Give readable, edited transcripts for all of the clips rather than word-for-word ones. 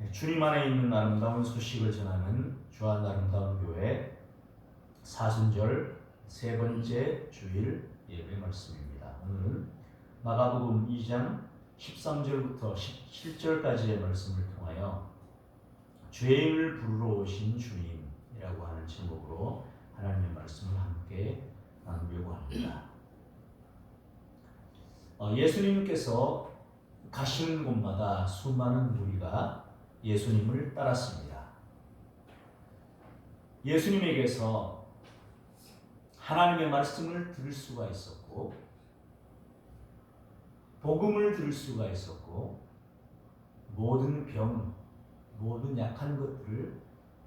주님 안에 있는 아름다운 소식을 전하는 주한 아름다운 교회 사순절 세 번째 주일 예배 말씀입니다. 오늘은 마가복음 2장 13절부터 17절까지의 말씀을 통하여 죄인을 부르러 오신 주님이라고 하는 제목으로 하나님의 말씀을 함께 나누려고 합니다. 예수님께서 가시는 곳마다 수많은 무리가 예수님을 따랐습니다. 예수님에게서 하나님의 말씀을 들을 수가 있었고, 복음을 들을 수가 있었고, 모든 병, 모든 약한 것들을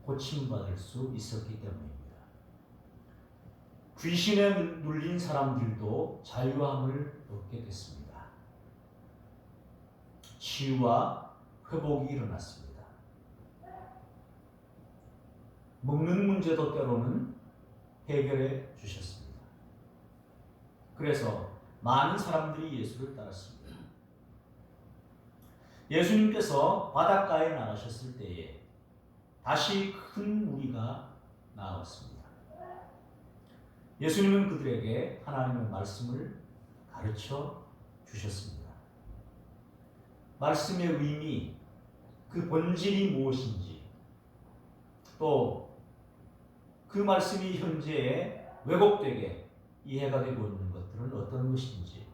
고침받을 수 있었기 때문입니다. 귀신에 눌린 사람들도 자유함을 얻게 됐습니다. 치유와 회복이 일어났습니다. 먹는 문제도 때로는 해결해 주셨습니다. 그래서 많은 사람들이 예수를 따랐습니다. 예수님께서 바닷가에 나가셨을 때에 다시 큰 무리가 나왔습니다. 예수님은 그들에게 하나님의 말씀을 가르쳐 주셨습니다. 말씀의 의미, 그 본질이 무엇인지, 또 그 말씀이 현재에 왜곡되게 이해가 되고 있는 것들은 어떤 것인지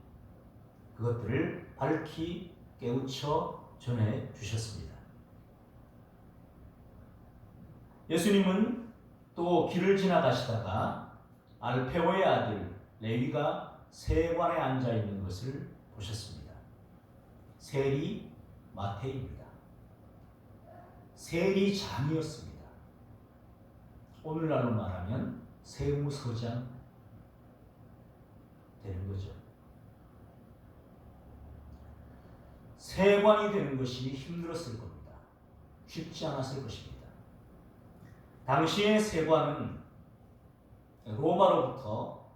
그것들을 밝히 깨우쳐 전해 주셨습니다. 예수님은 또 길을 지나가시다가 알페오의 아들 레위가 세관에 앉아 있는 것을 보셨습니다. 세리 마태입니다. 세리장이었습니다. 오늘날로 말하면 세무서장 되는 거죠. 세관이 되는 것이 힘들었을 겁니다. 쉽지 않았을 것입니다. 당시의 세관은 로마로부터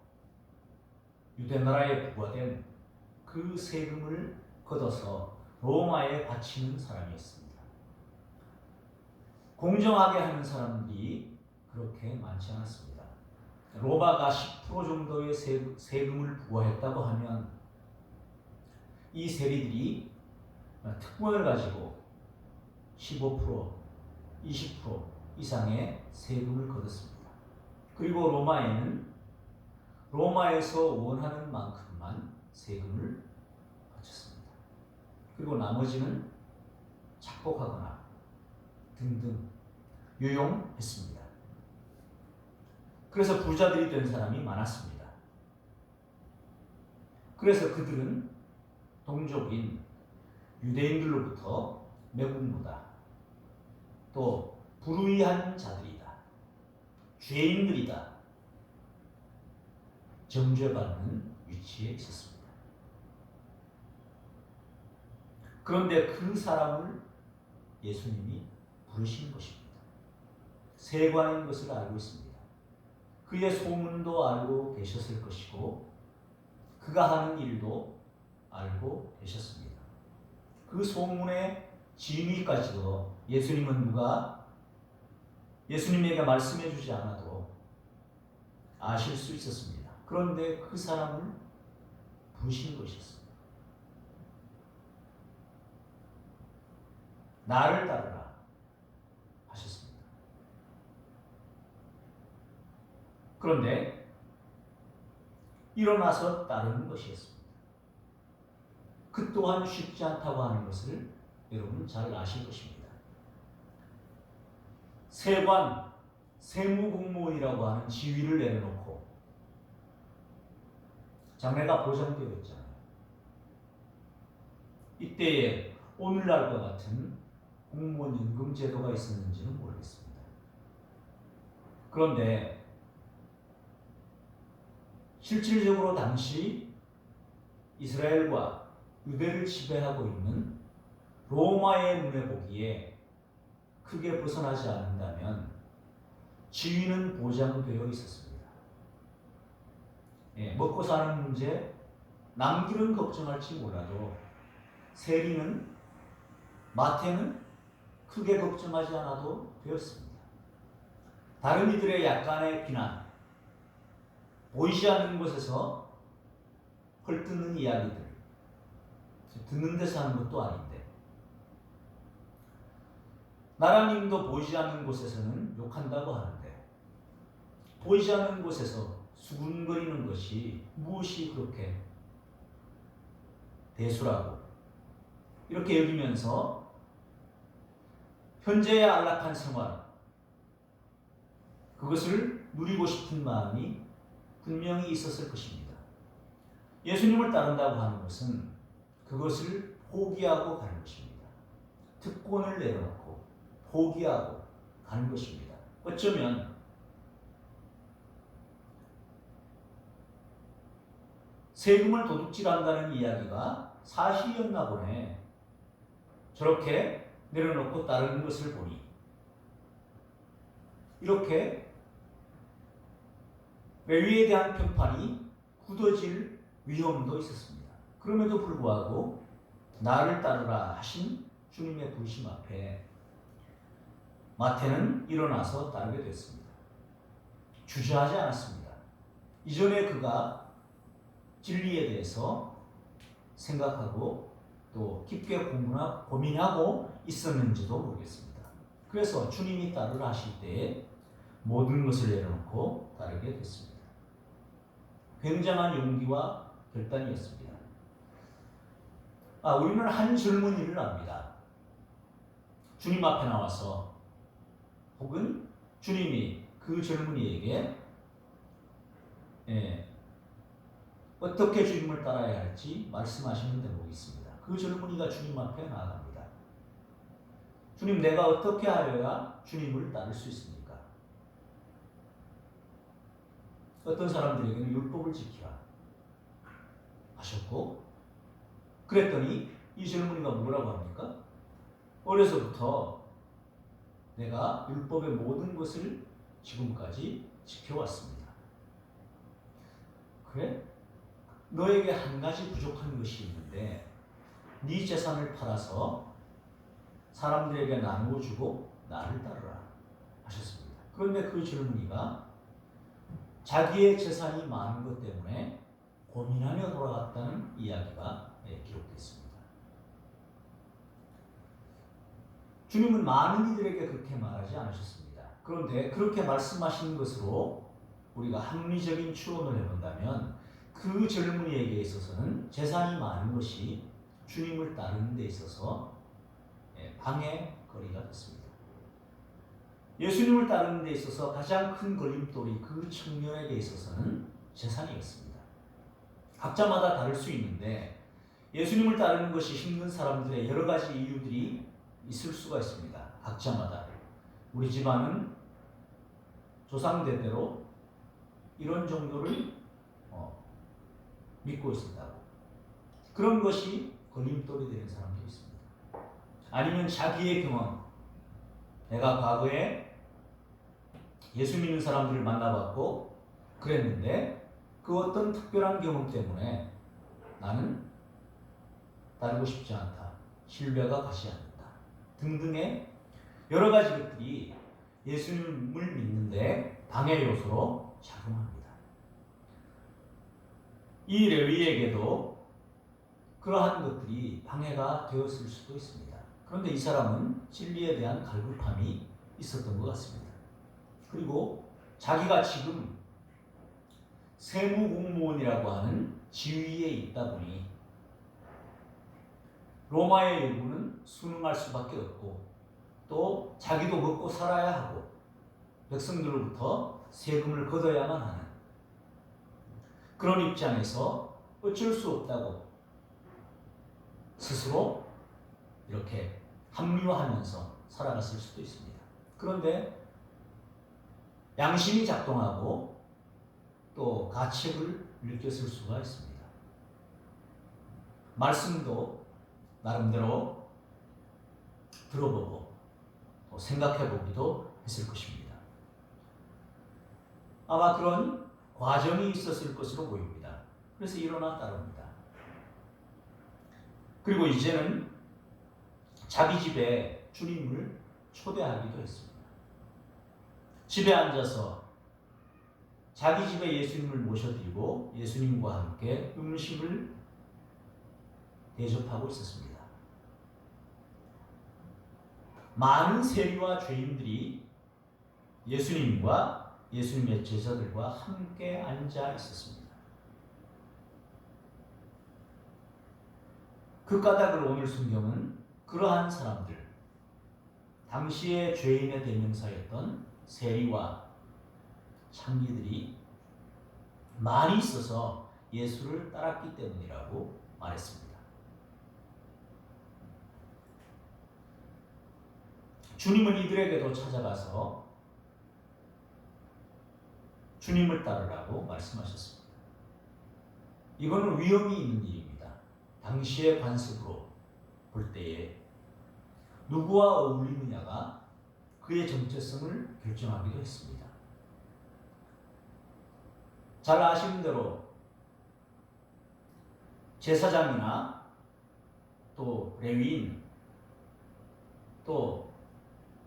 유대나라에 부과된 그 세금을 걷어서 로마에 바치는 사람이었습니다. 공정하게 하는 사람들이 그렇게 많지 않았습니다. 로마가 10% 정도의 세금을 부과했다고 하면 이 세리들이 특권을 가지고 15%, 20% 이상의 세금을 걷었습니다. 그리고 로마에서 원하는 만큼만 세금을 바쳤습니다. 그리고 나머지는 착복하거나 등등 유용했습니다. 그래서 부자들이 된 사람이 많았습니다. 그래서 그들은 동족인 유대인들로부터 매국노다, 또 불의한 자들이다, 죄인들이다 정죄받는 위치에 있었습니다. 그런데 그 사람을 예수님이 부르신 것입니다. 세관인 것을 알고 있습니다. 그의 소문도 알고 계셨을 것이고 그가 하는 일도 알고 계셨습니다. 그 소문의 진위까지도 예수님에게 말씀해 주지 않아도 아실 수 있었습니다. 그런데 그 사람을 부르신 것이었습니다. 나를 따르라 하셨습니다. 그런데 일어나서 따르는 것이었습니다. 그 또한 쉽지 않다고 하는 것을 여러분 잘 아실 것입니다. 세관, 세무공무원이라고 하는 지위를 내려놓고 장래가 보장되어 있잖아요. 이때에 오늘날과 같은 공무원 연금 제도가 있었는지는 모르겠습니다. 그런데 실질적으로 당시 이스라엘과 유대를 지배하고 있는 로마의 눈에 보기에 크게 벗어나지 않는다면 지위는 보장되어 있었습니다. 먹고 사는 문제, 남들은 걱정할지 몰라도 세리는, 마태는 크게 걱정하지 않아도 되었습니다. 다른 이들의 약간의 비난, 보이지 않는 곳에서 헐뜯는 이야기들, 듣는 데서 하는 것도 아닌데, 나라님도 보이지 않는 곳에서는 욕한다고 하는데, 보이지 않는 곳에서 수군거리는 것이 무엇이 그렇게 대수라고 이렇게 여기면서 현재의 안락한 생활, 그것을 누리고 싶은 마음이 분명히 있었을 것입니다. 예수님을 따른다고 하는 것은 그것을 포기하고 가는 것입니다. 특권을 내려놓고 포기하고 가는 것입니다. 어쩌면 세금을 도둑질한다는 이야기가 사실이었나 보네. 저렇게 내려놓고 따르는 것을 보니 이렇게 레위에 대한 편판이 굳어질 위험도 있었습니다. 그럼에도 불구하고 나를 따르라 하신 주님의 부르심 앞에 마태는 일어나서 따르게 됐습니다. 주저하지 않았습니다. 이전에 그가 진리에 대해서 생각하고 또 깊게 고민하고 있었는지도 모르겠습니다. 그래서 주님이 따르라 하실 때에 모든 것을 내려놓고 따르게 됐습니다. 굉장한 용기와 결단이었습니다. 우리는 한 젊은이를 압니다. 주님 앞에 나와서 혹은 주님이 그 젊은이에게 어떻게 주님을 따라야 할지 말씀하시는 대목이 있습니다. 그 젊은이가 주님 앞에 나아갑니다. 주님, 내가 어떻게 하여야 주님을 따를 수 있습니까? 어떤 사람들에게는 율법을 지키라 하셨고, 그랬더니 이 젊은이가 뭐라고 합니까? 어려서부터 내가 율법의 모든 것을 지금까지 지켜왔습니다. 그래? 너에게 한 가지 부족한 것이 있는데 네 재산을 팔아서 사람들에게 나누어 주고 나를 따르라 하셨습니다. 그런데 그 젊은이가 자기의 재산이 많은 것 때문에 고민하며 돌아갔다는 이야기가 기록되어 있습니다. 주님은 많은 이들에게 그렇게 말하지 않으셨습니다. 그런데 그렇게 말씀하신 것으로 우리가 합리적인 추론을 해본다면 그 젊은이에게 있어서는 재산이 많은 것이 주님을 따르는 데 있어서 방해거리가 됐습니다. 예수님을 따르는 데 있어서 가장 큰 걸림돌이 그 청년에게 있어서는 재산이었습니다. 각자마다 다를 수 있는데 예수님을 따르는 것이 힘든 사람들의 여러 가지 이유들이 있을 수가 있습니다. 각자마다. 우리 집안은 조상대대로 이런 정도를 믿고 있었다고. 그런 것이 걸림돌이 되는 사람도 있습니다. 아니면 자기의 경험, 내가 과거에 예수 믿는 사람들을 만나봤고 그랬는데 그 어떤 특별한 경험 때문에 나는 따르고 싶지 않다, 신뢰가 가지 않는다 등등의 여러 가지 것들이 예수님을 믿는데 방해 요소로 작용합니다. 이 레위에게도 그러한 것들이 방해가 되었을 수도 있습니다. 그런데 이 사람은 진리에 대한 갈급함이 있었던 것 같습니다. 그리고 자기가 지금 세무공무원이라고 하는 지위에 있다 보니 로마의 요구는 순응할 수밖에 없고 또 자기도 먹고 살아야 하고 백성들로부터 세금을 걷어야만 하는 그런 입장에서 어쩔 수 없다고 스스로 이렇게 합리화하면서 살아갔을 수도 있습니다. 그런데 양심이 작동하고 또 가책을 느꼈을 수가 있습니다. 말씀도 나름대로 들어보고 또 생각해보기도 했을 것입니다. 아마 그런 과정이 있었을 것으로 보입니다. 그래서 일어나 따릅니다. 그리고 이제는 자기 집에 주님을 초대하기도 했습니다. 집에 앉아서 자기 집에 예수님을 모셔드리고 예수님과 함께 음식을 대접하고 있었습니다. 많은 세리와 죄인들이 예수님과 예수님의 제자들과 함께 앉아 있었습니다. 그 까닭을 오늘 성경은 그러한 사람들, 당시의 죄인의 대명사였던 세리와 창기들이 많이 있어서 예수를 따랐기 때문이라고 말했습니다. 주님은 이들에게도 찾아가서 주님을 따르라고 말씀하셨습니다. 이거는 위험이 있는 일입니다. 당시의 관습으로 볼 때에 누구와 어울리느냐가 그의 정체성을 결정하기도 했습니다. 잘 아시는 대로 제사장이나 또 레위인 또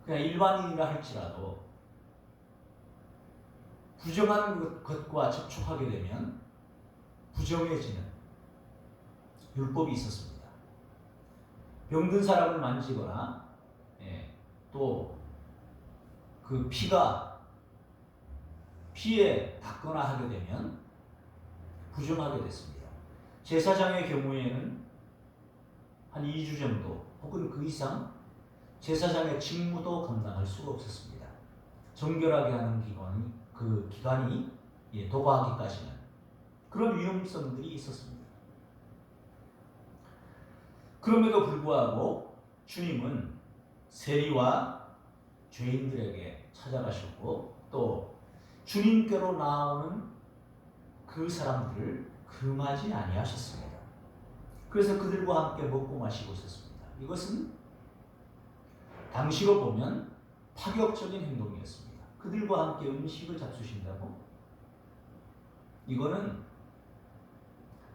그냥 일반인이라 할지라도 부정한 것과 접촉하게 되면 부정해지는 율법이 있었습니다. 병든 사람을 만지거나 또 그 피에 닿거나 하게 되면 부정하게 됐습니다. 제사장의 경우에는 한 2주 정도 혹은 그 이상 제사장의 직무도 감당할 수가 없었습니다. 정결하게 하는 기간이 도과하기까지는 그런 위험성들이 있었습니다. 그럼에도 불구하고 주님은 세리와 죄인들에게 찾아가셨고 또 주님께로 나오는 그 사람들을 금하지 아니하셨습니다. 그래서 그들과 함께 먹고 마시고 있었습니다. 이것은 당시로 보면 파격적인 행동이었습니다. 그들과 함께 음식을 잡수신다고? 이거는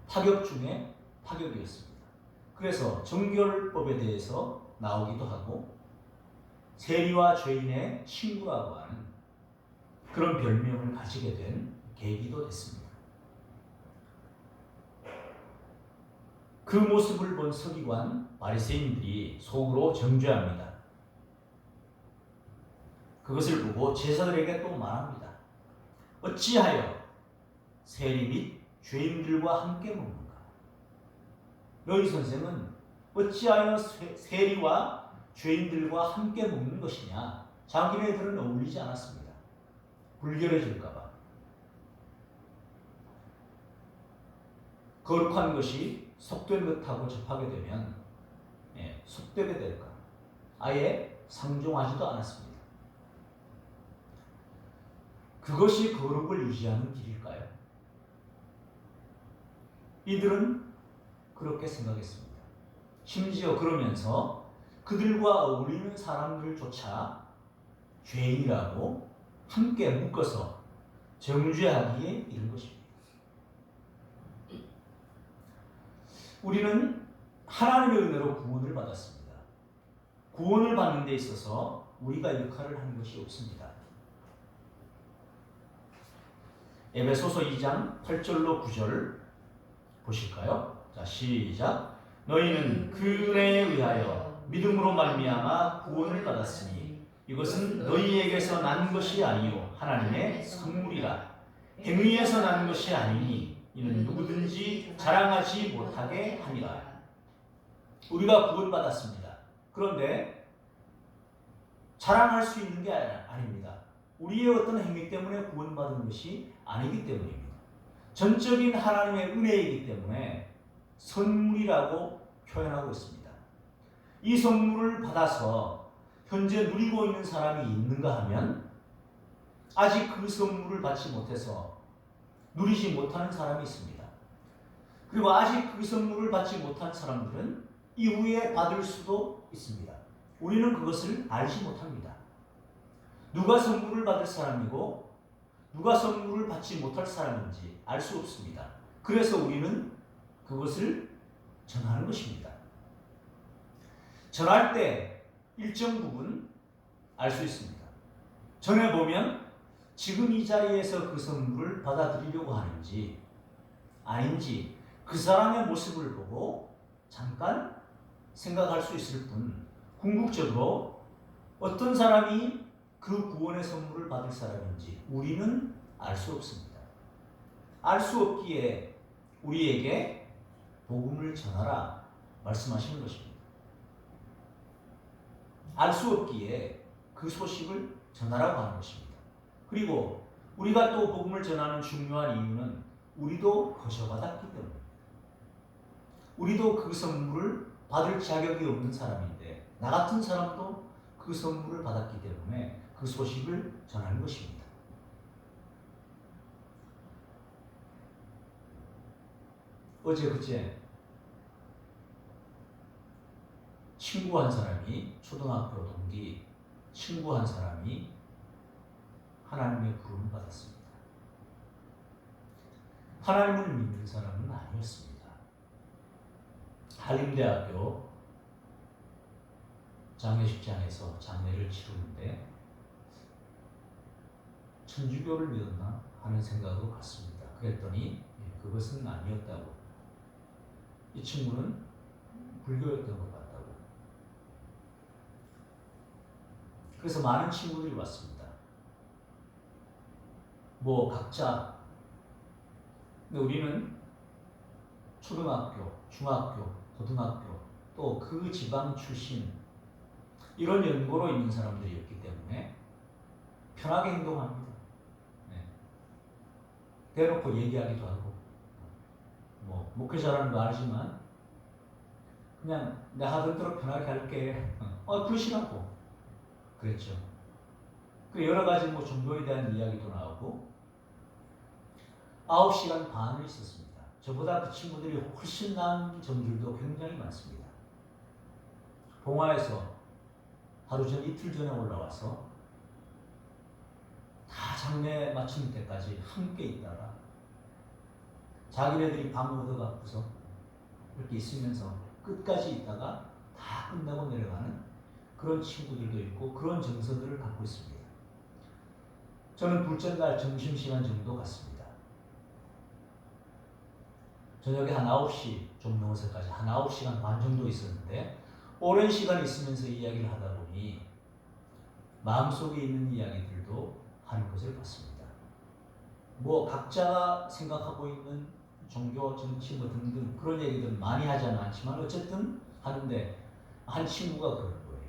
파격 중에 파격이었습니다. 그래서 정결법에 대해서 나오기도 하고 세리와 죄인의 친구라고 하는 그런 별명을 가지게 된 계기도 됐습니다. 그 모습을 본 서기관 바리새인들이 속으로 정죄합니다. 그것을 보고 제사들에게 또 말합니다. 어찌하여 세리 및 죄인들과 함께 먹는가? 너희 선생은 어찌하여 세리와 죄인들과 함께 먹는 것이냐? 자기네들은 어울리지 않았습니다. 불결해질까봐. 거룩한 것이 속된 것하고 접하게 되면 속되게 될까? 아예 상종하지도 않았습니다. 그것이 거룩을 유지하는 길일까요? 이들은 그렇게 생각했습니다. 심지어 그러면서 그들과 어울리는 사람들조차 죄인이라고 함께 묶어서 정죄하기에 이른 것입니다. 우리는 하나님의 은혜로 구원을 받았습니다. 구원을 받는 데 있어서 우리가 역할을 하는 것이 없습니다. 에베소서 2장 8절로 9절 보실까요? 자, 시작. 너희는 그 은혜에 의하여 믿음으로 말미암아 구원을 받았으니 이것은 너희에게서 난 것이 아니요 하나님의 선물이라. 행위에서 난 것이 아니니 이는 누구든지 자랑하지 못하게 함이라. 우리가 구원받았습니다. 그런데 자랑할 수 있는 게 아닙니다. 우리의 어떤 행위 때문에 구원받은 것이 아니기 때문입니다. 전적인 하나님의 은혜이기 때문에 선물이라고 표현하고 있습니다. 이 선물을 받아서 현재 누리고 있는 사람이 있는가 하면 아직 그 선물을 받지 못해서 누리지 못하는 사람이 있습니다. 그리고 아직 그 선물을 받지 못한 사람들은 이후에 받을 수도 있습니다. 우리는 그것을 알지 못합니다. 누가 선물을 받을 사람이고 누가 선물을 받지 못할 사람인지 알 수 없습니다. 그래서 우리는 그것을 전하는 것입니다. 전할 때 일정 부분 알 수 있습니다. 전에 보면 지금 이 자리에서 그 선물을 받아들이려고 하는지 아닌지 그 사람의 모습을 보고 잠깐 생각할 수 있을 뿐 궁극적으로 어떤 사람이 그 구원의 선물을 받을 사람인지 우리는 알 수 없습니다. 알 수 없기에 우리에게 복음을 전하라 말씀하시는 것입니다. 알 수 없기에 그 소식을 전하라고 하는 것입니다. 그리고 우리가 또 복음을 전하는 중요한 이유는 우리도 거저받았기 때문에 우리도 그 선물을 받을 자격이 없는 사람인데 나 같은 사람도 그 선물을 받았기 때문에 그 소식을 전하는 것입니다. 어제 그제 친구 한 사람이 초등학교 동기 친구 한 사람이 하나님의 부름을 받았습니다. 하나님을 믿는 사람은 아니었습니다. 한림대학교 장례식장에서 장례를 치르는데 천주교를 믿었나 하는 생각으로 갔습니다. 그랬더니 그것은 아니었다고. 이 친구는 불교였던 것 같다고. 그래서 많은 친구들이 왔습니다. 뭐 각자 근데 우리는 초등학교, 중학교, 고등학교 또 그 지방 출신 이런 연고로 있는 사람들이었기 때문에 편하게 행동합니다. 네. 대놓고 얘기하기도 하고 뭐 목회자라는 거 알지만 그냥 내 하던 대로 편하게 할게. 그러시라고 그랬죠. 그 여러 가지 뭐 종교에 대한 이야기도 나오고 9시간 반을 있었습니다. 저보다 그 친구들이 훨씬 나은 점들도 굉장히 많습니다. 봉화에서 하루 전 이틀 전에 올라와서 다 장례 마치는 때까지 함께 있다가 자기네들이 방 얻어갖고서 이렇게 있으면서 끝까지 있다가 다 끝나고 내려가는 그런 친구들도 있고 그런 정서들을 갖고 있습니다. 저는 둘째 날 점심시간 정도 갔습니다. 저녁에 한 9시 좀 넘어서까지 한 9시간 반 정도 있었는데 오랜 시간 있으면서 이야기를 하다 보니 마음속에 있는 이야기들도 하는 것을 봤습니다. 뭐 각자가 생각하고 있는 종교, 정치 뭐 등등 그런 얘기들 많이 하지는 않지만 어쨌든 하는데 한 친구가 그런 거예요.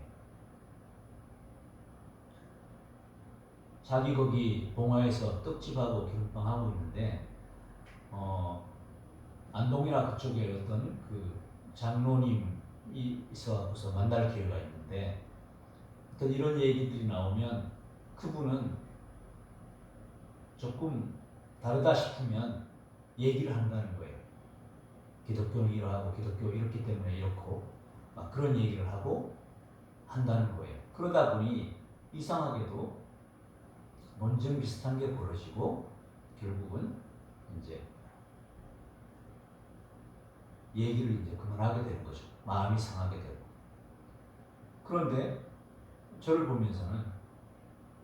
자기 거기 봉화에서 떡집하고 기름빵하고 있는데 안동이나 그쪽에 어떤 그 장로님이 있어서 만날 기회가 있는데 어떤 이런 얘기들이 나오면 그분은 조금 다르다 싶으면 얘기를 한다는 거예요. 기독교는 이러하고 기독교 이렇기 때문에 이렇고 막 그런 얘기를 하고 한다는 거예요. 그러다 보니 이상하게도 논쟁 비슷한 게 벌어지고 결국은 이제 얘기를 이제 그만하게 되는 거죠. 마음이 상하게 되고. 그런데 저를 보면서는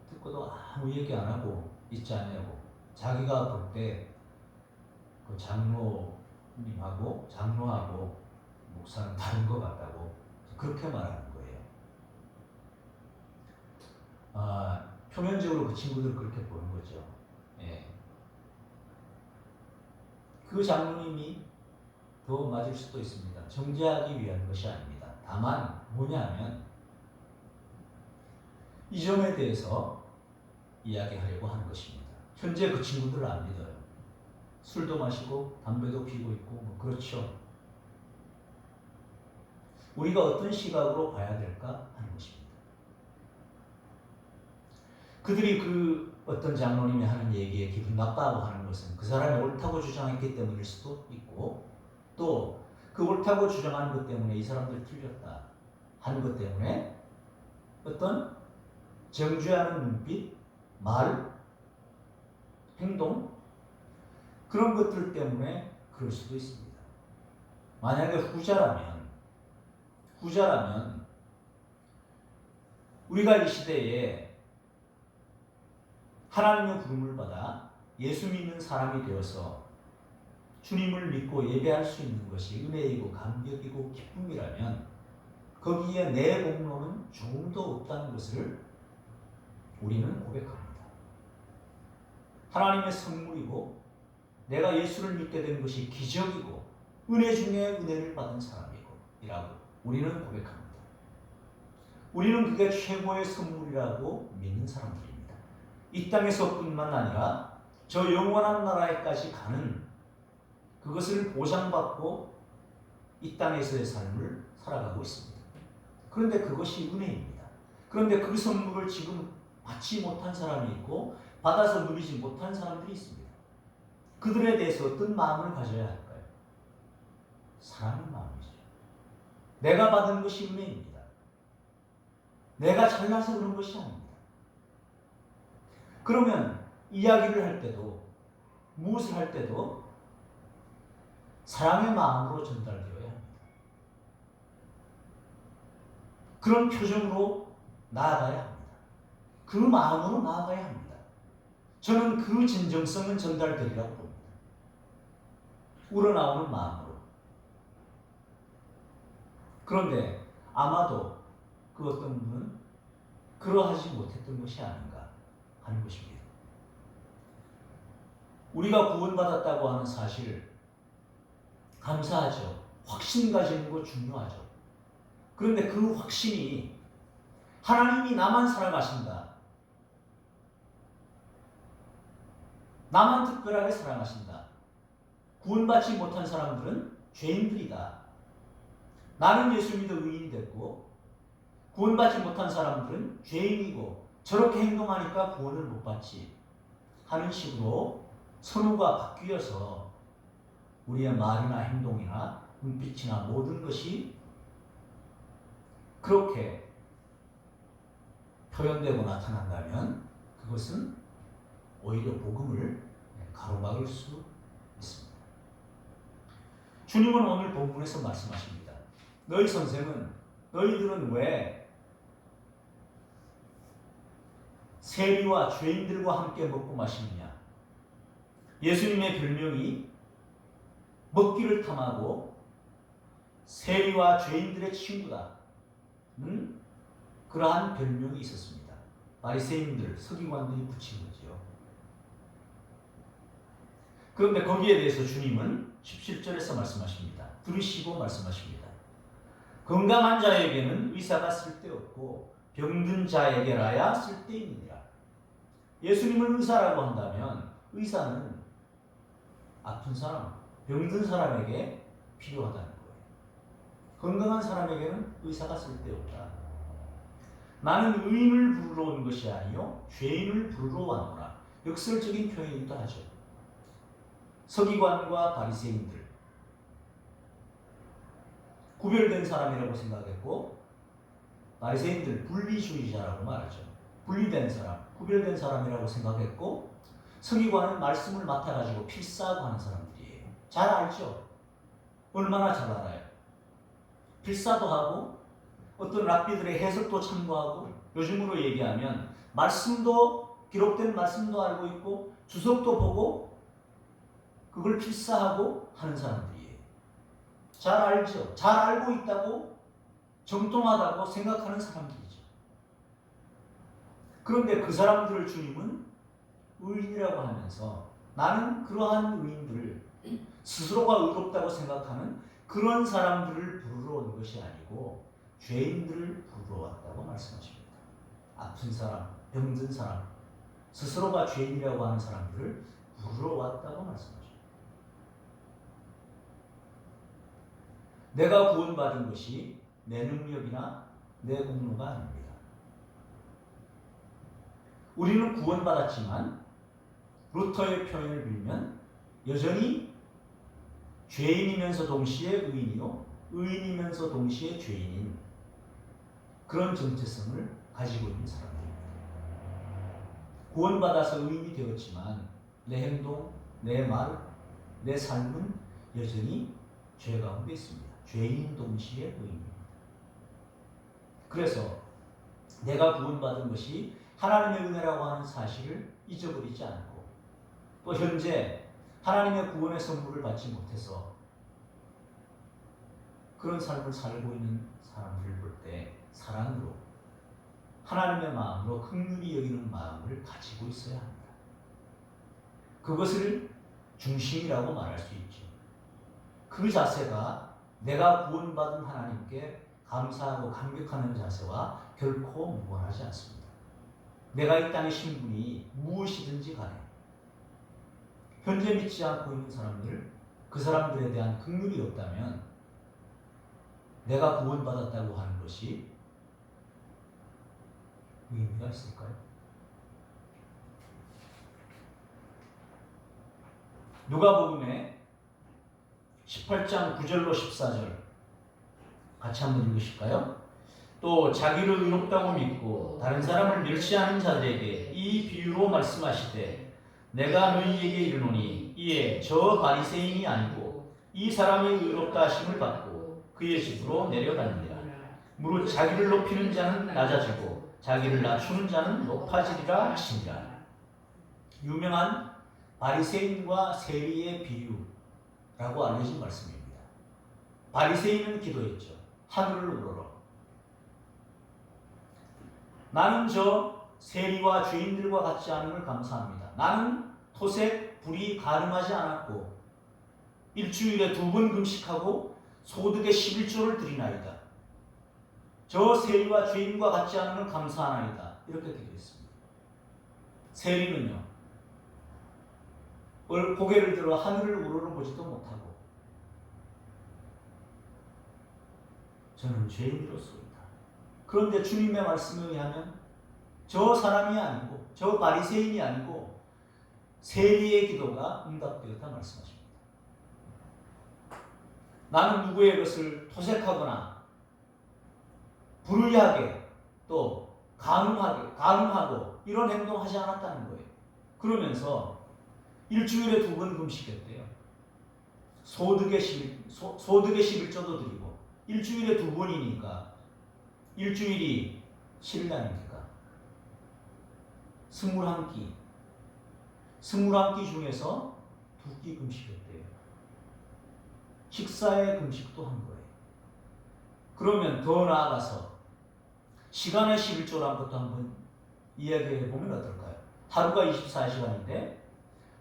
듣고도 아무 얘기 안 하고 있지 않냐고. 자기가 볼 때 그 장로님하고 장로하고 목사는 다른 것 같다고 그렇게 말하는 거예요. 표면적으로 그 친구들 그렇게 보는 거죠. 예. 그 장로님이 더 맞을 수도 있습니다. 정죄하기 위한 것이 아닙니다. 다만 뭐냐면 이 점에 대해서 이야기하려고 하는 것입니다. 현재 그 친구들을 안 믿어요. 술도 마시고 담배도 피우고 있고 뭐 그렇죠. 우리가 어떤 시각으로 봐야 될까 하는 것입니다. 그들이 그 어떤 장로님이 하는 얘기에 기분 나빠하고 하는 것은 그 사람이 옳다고 주장했기 때문일 수도 있고 또 그 옳다고 주장하는 것 때문에 이 사람들이 틀렸다 하는 것 때문에 어떤 정죄하는 눈빛, 말, 행동 그런 것들 때문에 그럴 수도 있습니다. 만약에 후자라면 우리가 이 시대에 하나님의 부름을 받아 예수 믿는 사람이 되어서 주님을 믿고 예배할 수 있는 것이 은혜이고 감격이고 기쁨이라면 거기에 내 공로는 조금도 없다는 것을 우리는 고백합니다. 하나님의 선물이고 내가 예수를 믿게 된 것이 기적이고 은혜 중에 은혜를 받은 사람이고 이라고 우리는 고백합니다. 우리는 그게 최고의 선물이라고 믿는 사람들입니다. 이 땅에서뿐만 아니라 저 영원한 나라에까지 가는 그것을 보장받고 이 땅에서의 삶을 살아가고 있습니다. 그런데 그것이 은혜입니다. 그런데 그 선물을 지금 받지 못한 사람이 있고 받아서 누리지 못한 사람들이 있습니다. 그들에 대해서 어떤 마음을 가져야 할까요? 사랑의 마음이죠. 내가 받은 것이 은혜입니다. 내가 잘나서 그런 것이 아닙니다. 그러면 이야기를 할 때도 무엇을 할 때도 사랑의 마음으로 전달되어야 합니다. 그런 표정으로 나아가야 합니다. 그 마음으로 나아가야 합니다. 저는 그 진정성은 전달되리라고 봅니다. 우러나오는 마음으로. 그런데 아마도 그 어떤 분은 그러하지 못했던 것이 아닌가 하는 것입니다. 우리가 구원받았다고 하는 사실 감사하죠. 확신 가지는 거 중요하죠. 그런데 그 확신이 하나님이 나만 사랑하신다. 나만 특별하게 사랑하신다. 구원받지 못한 사람들은 죄인들이다. 나는 예수 믿어 의인이 됐고 구원받지 못한 사람들은 죄인이고 저렇게 행동하니까 구원을 못 받지 하는 식으로 선호가 바뀌어서 우리의 말이나 행동이나 눈빛이나 모든 것이 그렇게 표현되고 나타난다면 그것은 오히려 복음을 가로막을 수 있습니다. 주님은 오늘 본문에서 말씀하십니다. 너희 선생은 너희들은 왜 세리와 죄인들과 함께 먹고 마시느냐? 예수님의 별명이 먹기를 탐하고 세리와 죄인들의 친구다. 그러한 별명이 있었습니다. 바리새인들, 서기관들이 붙인 거죠. 그런데 거기에 대해서 주님은 17절에서 말씀하십니다. 들으시고 말씀하십니다. 건강한 자에게는 의사가 쓸데없고 병든 자에게라야 쓸데있느니라. 예수님을 의사라고 한다면 의사는 아픈 사람, 병든 사람에게 필요하다는 거예요. 건강한 사람에게는 의사가 쓸데없다. 나는 의인을 부르러 온 것이 아니요 죄인을 부르러 왔노라. 역설적인 표현이기도 하죠. 서기관과 바리새인들 구별된 사람이라고 생각했고 바리새인들 분리주의자라고 말하죠. 분리된 사람, 구별된 사람이라고 생각했고 서기관은 말씀을 맡아가지고 필사하고 하는 사람들이에요. 잘 알죠? 얼마나 잘 알아요? 필사도 하고 어떤 랍비들의 해석도 참고하고 요즘으로 얘기하면 말씀도 기록된 말씀도 알고 있고 주석도 보고 그걸 필사하고 하는 사람들이에요. 잘 알죠? 잘 알고 있다고 정통하다고 생각하는 사람들이죠. 그런데 그 사람들을 주님은 의인이라고 하면서 나는 그러한 의인들을 스스로가 의롭다고 생각하는 그런 사람들을 부르러 온 것이 아니고 죄인들을 부르러 왔다고 말씀하십니다. 아픈 사람, 병든 사람, 스스로가 죄인이라고 하는 사람들을 부르러 왔다고 말씀하십니다. 내가 구원받은 것이 내 능력이나 내 공로가 아닙니다. 우리는 구원받았지만 루터의 표현을 빌면 여전히 죄인이면서 동시에 의인이요 의인이면서 동시에 죄인인 그런 정체성을 가지고 있는 사람들입니다. 구원받아서 의인이 되었지만 내 행동, 내 말, 내 삶은 여전히 죄 가운데 있습니다. 죄인 동시에 의인입니다. 그래서 내가 구원받은 것이 하나님의 은혜라고 하는 사실을 잊어버리지 않고 또 현재 하나님의 구원의 선물을 받지 못해서 그런 삶을 살고 있는 사람들을 볼 때 사랑으로 하나님의 마음으로 긍휼히 여기는 마음을 가지고 있어야 합니다. 그것을 중심이라고 말할 수 있죠. 그 자세가 내가 구원받은 하나님께 감사하고 감격하는 자세와 결코 무관하지 않습니다. 내가 이 땅의 신분이 무엇이든지 간에 현재 믿지 않고 있는 사람들, 그 사람들에 대한 긍휼이 없다면 내가 구원받았다고 하는 것이 의미가 있을까요? 누가복음에 18장 9절로 14절 같이 한번 읽으실까요? 또 자기를 의롭다고 믿고 다른 사람을 멸시하는 자들에게 이 비유로 말씀하시되 내가 너희에게 이르노니 이에 저 바리새인이 아니고 이 사람이 의롭다 하심을 받고 그의 집으로 내려가느니라. 무릇 자기를 높이는 자는 낮아지고 자기를 낮추는 자는 높아지리라 하시니라. 유명한 바리새인과 세리의 비유라고 알려진 말씀입니다. 바리새인은 기도했죠. 하늘을 우러러 나는 저 세리와 죄인들과 같지 않음을 감사합니다. 나는 토색, 불이 가늠하지 않았고 일주일에 2번 금식하고 소득의 11조를 드리나이다. 저 세리와 죄인과 같지 않음을 감사하나이다. 이렇게 기도했습니다. 세리는요, 고개를 들어 하늘을 우러러보지도 못하고 저는 죄인으로서이다. 그런데 주님의 말씀에 의하면 저 사람이 아니고 저 바리새인이 아니고 세리의 기도가 응답되었다 말씀하십니다. 나는 누구의 것을 토색하거나 불의하게 또 간음하고 이런 행동하지 않았다는 거예요. 그러면서 일주일에 2번 금식했대요. 소득의 11조도 드리고 일주일에 2번이니까 일주일이 10일 아닙니까? 21끼. 21끼 중에서 2끼 금식했대요. 식사의 금식도 한 거예요. 그러면 더 나아가서 시간의 11조라는 것도 한번 이야기해 보면 어떨까요? 하루가 24시간인데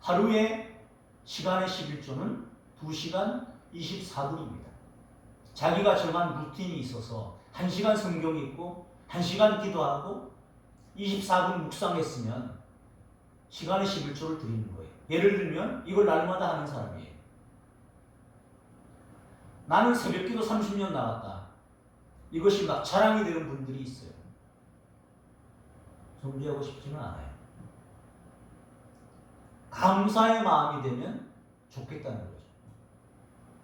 하루에 시간의 11조는 2시간 24분입니다. 자기가 정한 루틴이 있어서 1시간 성경 읽고 1시간 기도하고 24분 묵상했으면 시간의 11조를 드리는 거예요. 예를 들면 이걸 날마다 하는 사람이에요. 나는 새벽기도 30년 나갔다. 이것이 막 자랑이 되는 분들이 있어요. 존재하고 싶지는 않아요. 감사의 마음이 되면 좋겠다는 거죠.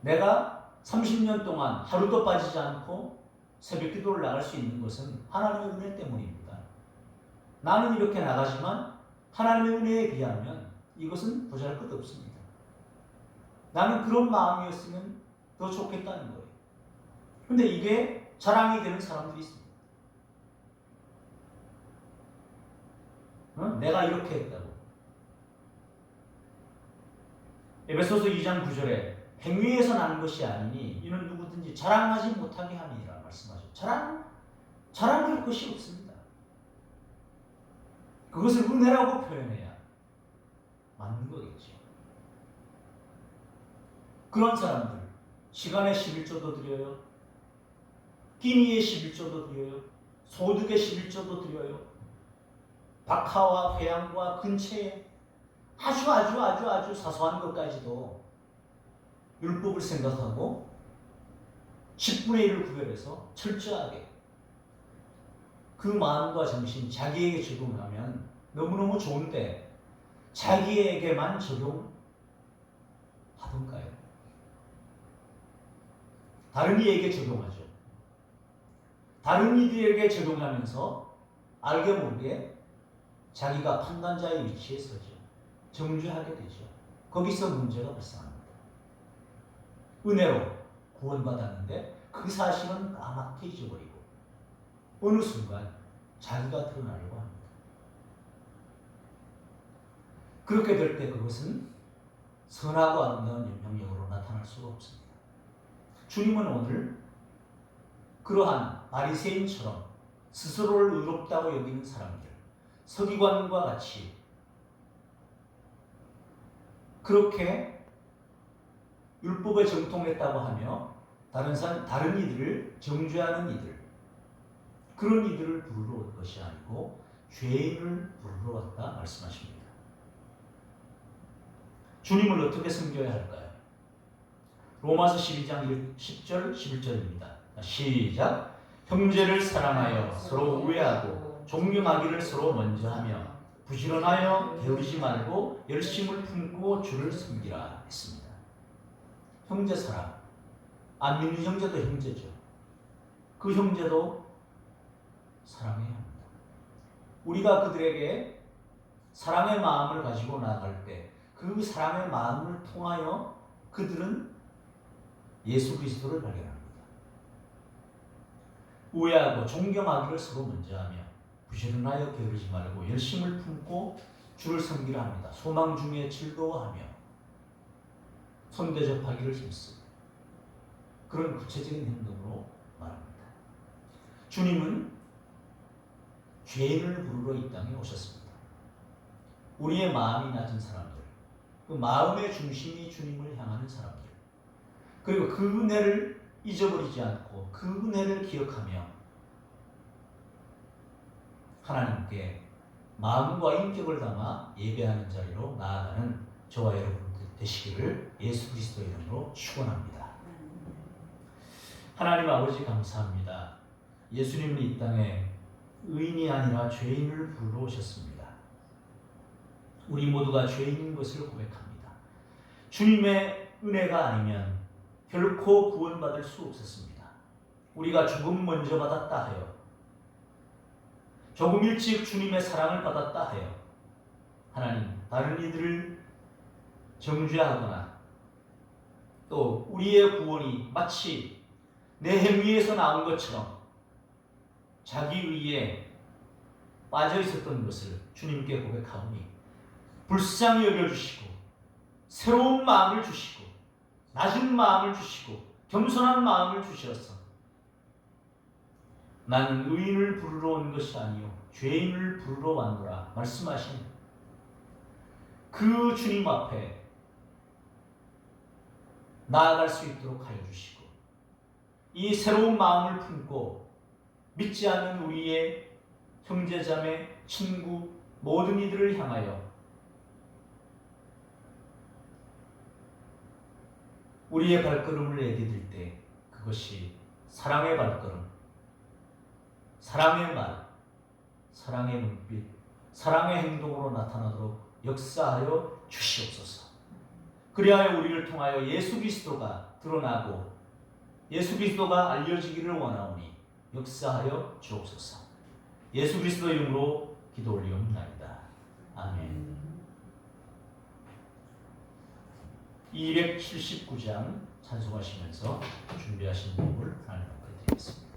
내가 30년 동안 하루도 빠지지 않고 새벽 기도를 나갈 수 있는 것은 하나님의 은혜 때문입니다. 나는 이렇게 나가지만 하나님의 은혜에 비하면 이것은 보잘것없습니다. 나는 그런 마음이었으면 더 좋겠다는 거예요. 근데 이게 자랑이 되는 사람들이 있습니다. 내가 이렇게 했다고. 에베소서 2장 9절에 행위에서 나는 것이 아니니 이는 누구든지 자랑하지 못하게 함이라 말씀하죠. 자랑할 것이 없습니다. 그것을 은혜라고 표현해야 맞는 거겠죠. 그런 사람들 시간의 11조도 드려요. 끼니의 11조도 드려요. 소득의 11조도 드려요. 박하와 회양과 근처에 아주 사소한 것까지도 율법을 생각하고 10분의 1을 구별해서 철저하게 그 마음과 정신 자기에게 적용하면 너무너무 좋은데 자기에게만 적용하던가요? 다른 이에게 적용하죠. 다른 이들에게 적용하면서 알게 모르게 자기가 판단자의 위치에 서죠. 정죄하게 되죠. 거기서 문제가 발생합니다. 은혜로 구원받았는데 그 사실은 까맣게 잊어버리고 어느 순간 자기가 드러나려고 합니다. 그렇게 될 때 그것은 선하고 아름다운 영역으로 나타날 수가 없습니다. 주님은 오늘 그러한 바리새인처럼 스스로를 의롭다고 여기는 사람들, 서기관과 같이 그렇게 율법에 정통했다고 하며 다른 이들을 정죄하는 이들, 그런 이들을 부르러 올 것이 아니고 죄인을 부르러 왔다 말씀하십니다. 주님을 어떻게 섬겨야 할까요? 로마서 12장 10절 11절입니다. 시작. 형제를 사랑하여 서로 우애하고 존경하기를 서로 먼저 하며 부지런하여 게으르지 말고 열심을 품고 주를 섬기라 했습니다. 형제 사랑. 안 믿는 형제도 형제죠. 그 형제도 사랑해야 합니다. 우리가 그들에게 사랑의 마음을 가지고 나아갈 때 그 사랑의 마음을 통하여 그들은 예수 그리스도를 발견합니다. 우애하고 존경하기를 서로 먼저 하며 부지런하여 게으르지 말고 열심을 품고 주를 섬기라 합니다. 소망 중에 즐거워하며 손대접하기를 힘쓰고 그런 구체적인 행동으로 말합니다. 주님은 죄인을 부르러 이 땅에 오셨습니다. 우리의 마음이 낮은 사람들, 그 마음의 중심이 주님을 향하는 사람들, 그리고 그 은혜를 잊어버리지 않고 그 은혜를 기억하며 하나님께 마음과 인격을 담아 예배하는 자리로 나아가는 저와 여러분들 되시기를 예수 그리스도 이름으로 축원합니다. 하나님 아버지 감사합니다. 예수님은 이 땅에 의인이 아니라 죄인을 부르러 오셨습니다. 우리 모두가 죄인인 것을 고백합니다. 주님의 은혜가 아니면 결코 구원받을 수 없었습니다. 우리가 조금 먼저 받았다 하여, 조금 일찍 주님의 사랑을 받았다 하여 하나님 다른 이들을 정죄하거나 또 우리의 구원이 마치 내 행위에서 나온 것처럼 자기 의에 빠져 있었던 것을 주님께 고백하오니 불쌍히 여겨주시고 새로운 마음을 주시고 낮은 마음을 주시고 겸손한 마음을 주셔서 나는 의인을 부르러 온 것이 아니요 죄인을 부르러 왔노라 말씀하신 그 주님 앞에 나아갈 수 있도록 하여 주시고 이 새로운 마음을 품고 믿지 않는 우리의 형제자매, 친구 모든 이들을 향하여 우리의 발걸음을 내디딜 때 그것이 사랑의 발걸음, 사랑의 말, 사랑의 눈빛, 사랑의 행동으로 나타나도록 역사하여 주시옵소서. 그리하여 우리를 통하여 예수 그리스도가 드러나고 예수 그리스도가 알려지기를 원하오니 역사하여 주옵소서. 예수 그리스도 이름으로 기도 올리옵나이다. 아멘. 279장 찬송하시면서 준비하신 곡을 하나님 앞에 드리겠습니다.